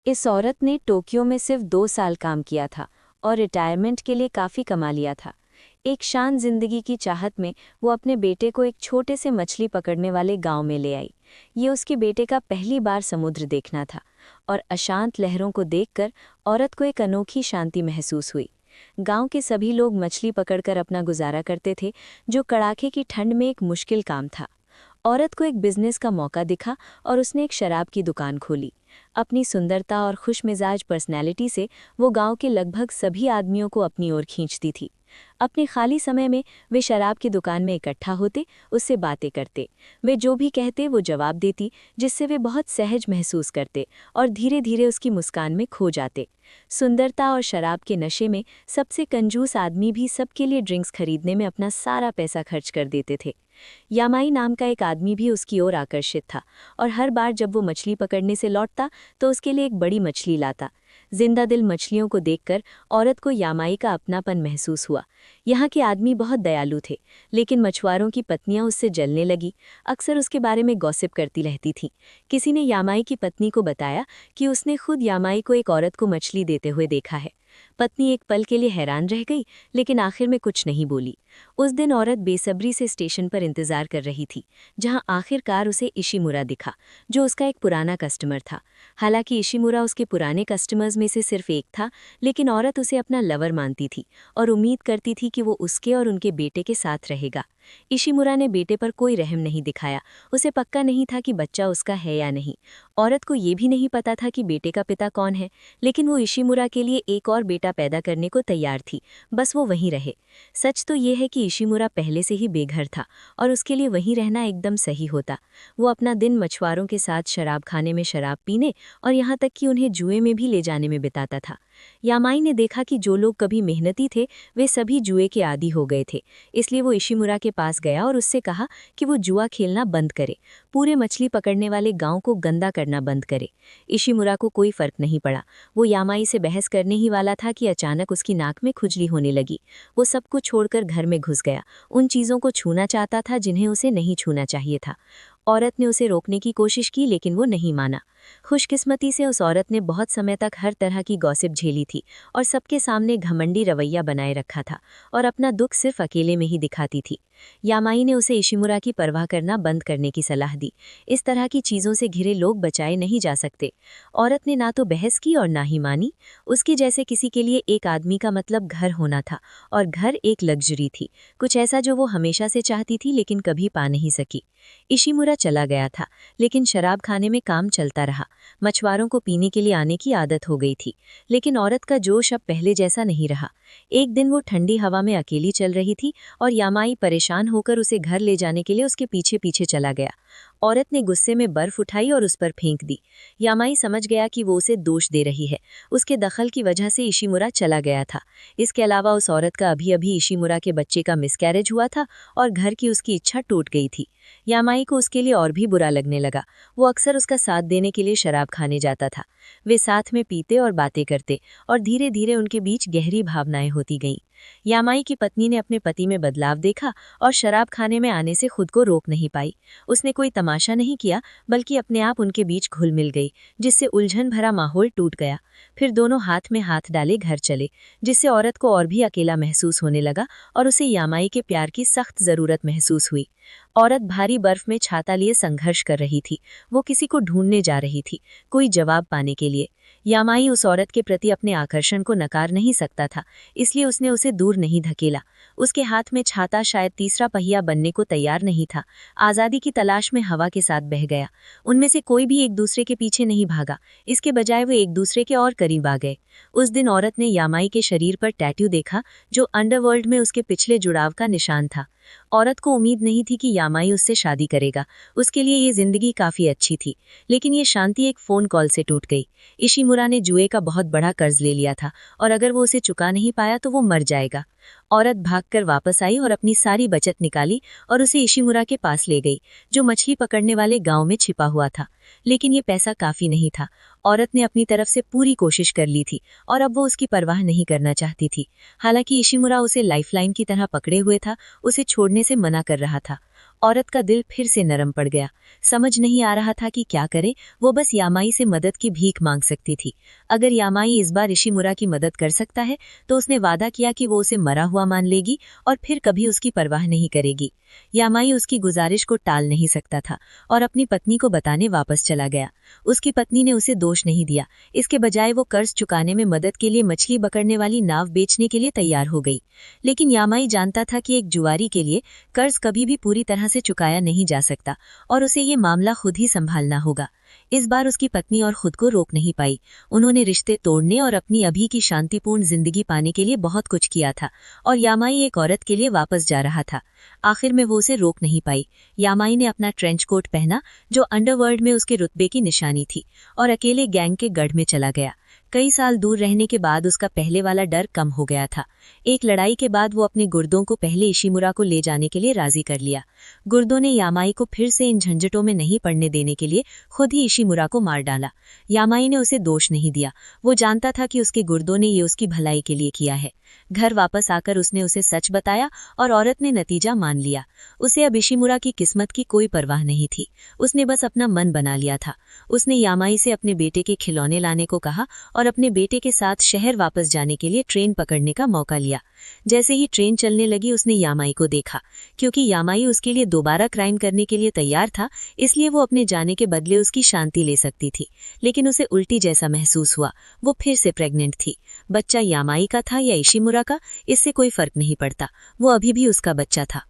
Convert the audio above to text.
इस औरत ने टोक्यो में सिर्फ 2 साल काम किया था और रिटायरमेंट के लिए काफ़ी कमा लिया था। एक शांत जिंदगी की चाहत में वो अपने बेटे को एक छोटे से मछली पकड़ने वाले गांव में ले आई। ये उसके बेटे का पहली बार समुद्र देखना था और अशांत लहरों को देखकर औरत को एक अनोखी शांति महसूस हुई। गांव के सभी लोग मछली पकड़कर अपना गुजारा करते थे, जो कड़ाके की ठंड में एक मुश्किल काम था। औरत को एक बिजनेस का मौका दिखा और उसने एक शराब की दुकान खोली। अपनी सुंदरता और खुशमिजाज पर्सनैलिटी से वो गांव के लगभग सभी आदमियों को अपनी ओर खींचती थी। अपने खाली समय में वे शराब की दुकान में इकट्ठा होते, उससे बातें करते। वे जो भी कहते वो जवाब देती, जिससे वे बहुत सहज महसूस करते और धीरे धीरे उसकी मुस्कान में खो जाते। सुंदरता और शराब के नशे में सबसे कंजूस आदमी भी सबके लिए ड्रिंक्स खरीदने में अपना सारा पैसा खर्च कर देते थे। यामाई नाम का एक आदमी भी उसकी ओर आकर्षित था और हर बार जब वो मछली पकड़ने से लौटता तो उसके लिए एक बड़ी मछली लाता। जिंदा दिल मछलियों को देखकर औरत को यामाई का अपनापन महसूस हुआ। यहाँ के आदमी बहुत दयालु थे, लेकिन मछुआरों की पत्नियां उससे जलने लगी। अक्सर उसके बारे में गॉसिप करती रहती थीं। किसी ने यामाई की पत्नी को बताया कि उसने खुद यामाई को एक औरत को मछली देते हुए देखा है। पत्नी एक पल के लिए हैरान रह गई, लेकिन आखिर में कुछ नहीं बोली। उस दिन औरत बेसब्री से स्टेशन पर इंतजार कर रही थी, जहां आखिरकार उसे इशिमुरा दिखा, जो उसका एक पुराना कस्टमर था। हालांकि इशिमुरा उसके पुराने कस्टमर्स में से सिर्फ एक था, लेकिन औरत उसे अपना लवर मानती थी और उम्मीद करती थी कि वो उसके और उनके बेटे के साथ रहेगा। इशिमुरा ने बेटे पर कोई रहम नहीं दिखाया। उसे पक्का नहीं था कि बच्चा उसका है या नहीं। औरत को ये भी नहीं पता था कि बेटे का पिता कौन है, लेकिन वो इशिमुरा के लिए एक और बेटा पैदा करने को तैयार थी, बस वो वहीं रहे। सच तो ये है कि इशिमुरा पहले से ही बेघर था और उसके लिए वहीं रहना एकदम सही होता। वो अपना दिन मछुआरों के साथ शराब खाने में शराब पीने और यहाँ तक कि उन्हें जुए में भी ले जाने में बिताता था। यामाई ने देखा कि जो लोग कभी मेहनती थे वे सभी जुए के आदी हो गए थे, इसलिए वो इशिमुरा के पास गया और उससे कहा कि वो जुआ खेलना बंद करे, पूरे मछली पकड़ने वाले गांव को गंदा करना बंद करे। इशिमुरा को कोई फर्क नहीं पड़ा। वो यामाई से बहस करने ही वाला था कि अचानक उसकी नाक में खुजली होने लगी। वो सब कुछ छोड़कर घर में घुस गया, उन चीज़ों को छूना चाहता था जिन्हें उसे नहीं छूना चाहिए था। औरत ने उसे रोकने की कोशिश की, लेकिन वो नहीं माना। खुशकिस्मती से उस औरत ने बहुत समय तक हर तरह की गॉसिप झेली थी और सबके सामने घमंडी रवैया बनाए रखा था और अपना दुख सिर्फ अकेले में ही दिखाती थी। यामाई ने उसे इशिमुरा की परवाह करना बंद करने की सलाह दी। इस तरह की चीज़ों से घिरे लोग बचाए नहीं जा सकते। औरत ने ना तो बहस की और ना ही मानी। उसके जैसे किसी के लिए एक आदमी का मतलब घर होना था, और घर एक लग्जरी थी, कुछ ऐसा जो वो हमेशा से चाहती थी लेकिन कभी पा नहीं सकी। इशिमुरा चला गया था, लेकिन शराब खाने में काम चलता रहा। मछुआरों को पीने के लिए आने की आदत हो गई थी, लेकिन औरत का जोश अब पहले जैसा नहीं रहा। एक दिन वो ठंडी हवा में अकेली चल रही थी और यामाई परेशान होकर उसे घर ले जाने के लिए उसके पीछे पीछे चला गया। औरत ने गुस्से में बर्फ उठाई और उस पर फेंक दी। यामाई समझ गया कि वो उसे दोष दे रही है। उसके दखल की वजह से इशिमुरा चला गया था। इसके अलावा उस औरत का अभी अभी इशिमुरा के बच्चे का मिसकैरेज हुआ था और घर की उसकी इच्छा टूट गई थी। यामाई को उसके लिए और भी बुरा लगने लगा। वो अक्सर उसका साथ देने के लिए शराब खाने जाता था। वे साथ में पीते और बातें करते और धीरे धीरे उनके बीच गहरी भावनाएं होती गईं। यामाई की पत्नी ने अपने पति में बदलाव देखा और शराब खाने में आने से खुद को रोक नहीं पाई। उसने कोई तमाशा नहीं किया, बल्कि अपने आप उनके बीच घुल मिल गई, जिससे उलझन भरा माहौल टूट गया। फिर दोनों हाथ में हाथ डाले घर चले, जिससे औरत को और भी अकेला महसूस होने लगा और उसे यामाई के प्यार की सख्त जरूरत महसूस हुई। औरत भारी बर्फ में छाता लिए संघर्ष कर रही थी। वो किसी को ढूंढने जा रही थी, कोई जवाब पाने के लिए। यामाई उस औरत के प्रति अपने आकर्षण को नकार नहीं सकता था, इसलिए उसने उसे दूर नहीं धकेला। उसके हाथ में छाता शायद तीसरा पहिया बनने को तैयार नहीं था। आज़ादी की तलाश में हवा के साथ बह गया। उनमें से कोई भी एक दूसरे के पीछे नहीं भागा, इसके बजाय वो एक दूसरे के और करीब आ गए। उस दिन औरत ने यामाई के शरीर पर टैटू देखा, जो अंडरवर्ल्ड में उसके पिछले जुड़ाव का निशान था। औरत को उम्मीद नहीं थी कि यामाई उससे शादी करेगा। उसके लिए ये जिंदगी काफी अच्छी थी, लेकिन ये शांति एक फोन कॉल से टूट गई। इशिमुरा ने जुए का बहुत बड़ा कर्ज ले लिया था और अगर वो उसे चुका नहीं पाया तो वो मर जाएगा। औरत भागकर वापस आई और अपनी सारी बचत निकाली और उसे इशिमुरा के पास ले गई, जो मछली पकड़ने वाले गांव में छिपा हुआ था। लेकिन ये पैसा काफी नहीं था। औरत ने अपनी तरफ से पूरी कोशिश कर ली थी और अब वो उसकी परवाह नहीं करना चाहती थी। हालांकि इशिमुरा उसे लाइफलाइन की तरह पकड़े हुए था, उसे छोड़ने से मना कर रहा था। औरत का दिल फिर से नरम पड़ गया। समझ नहीं आ रहा था कि क्या करे, वो बस यामाई से मदद की भीख मांग सकती थी। अगर यामाई इस बार इशिमुरा की मदद कर सकता है तो उसने वादा किया कि वो उसे मरा हुआ मान लेगी और फिर कभी उसकी परवाह नहीं करेगी। यामाई उसकी गुजारिश को टाल नहीं सकता था और अपनी पत्नी को बताने वापस चला गया। उसकी पत्नी ने उसे दोष नहीं दिया, इसके बजाय वो कर्ज चुकाने में मदद के लिए मछली पकड़ने वाली नाव बेचने के लिए तैयार हो गई। लेकिन यामाई जानता था कि एक जुआरी के लिए कर्ज कभी भी पूरी तरह से चुकाया नहीं जा सकता और उसे ये मामला खुद ही संभालना होगा। इस बार उसकी पत्नी और खुद को रोक नहीं पाई। उन्होंने रिश्ते तोड़ने और अपनी अभी की शांतिपूर्ण जिंदगी पाने के लिए बहुत कुछ किया था और यामाई एक औरत के लिए वापस जा रहा था। आखिर में वो उसे रोक नहीं पाई। यामाई ने अपना ट्रेंच कोट पहना जो अंडरवर्ल्ड में उसके रुतबे की निशानी थी और अकेले गैंग के गढ़ में चला गया। कई साल दूर रहने के बाद उसका पहले वाला डर कम हो गया था। एक लड़ाई के बाद वो अपने गुर्दों को पहले इशिमुरा को ले जाने के लिए राजी कर लिया। गुर्दों ने यामाई को फिर से इन झंझटों में नहीं पड़ने देने के लिए खुद ही इशिमुरा को मार डाला। यामाई ने उसे दोष नहीं दिया, वो जानता था कि उसके गुर्दों ने ये उसकी भलाई के लिए किया है। घर वापस आकर उसने उसे सच बताया और औरत ने नतीजा मान लिया। उसे अब इशिमुरा की किस्मत की कोई परवाह नहीं थी, उसने बस अपना मन बना लिया था। उसने यामाई से अपने बेटे के खिलौने लाने को कहा और अपने बेटे के साथ शहर वापस जाने के लिए ट्रेन पकड़ने का मौका लिया। जैसे ही ट्रेन चलने लगी उसने यामाई को देखा। क्योंकि यामाई उसके लिए दोबारा क्राइम करने के लिए तैयार था, इसलिए वो अपने जाने के बदले उसकी शांति ले सकती थी। लेकिन उसे उल्टी जैसा महसूस हुआ, वो फिर से प्रेग्नेंट थी। बच्चा यामाई का था या इशिमुरा का, इससे कोई फर्क नहीं पड़ता, वो अभी भी उसका बच्चा था।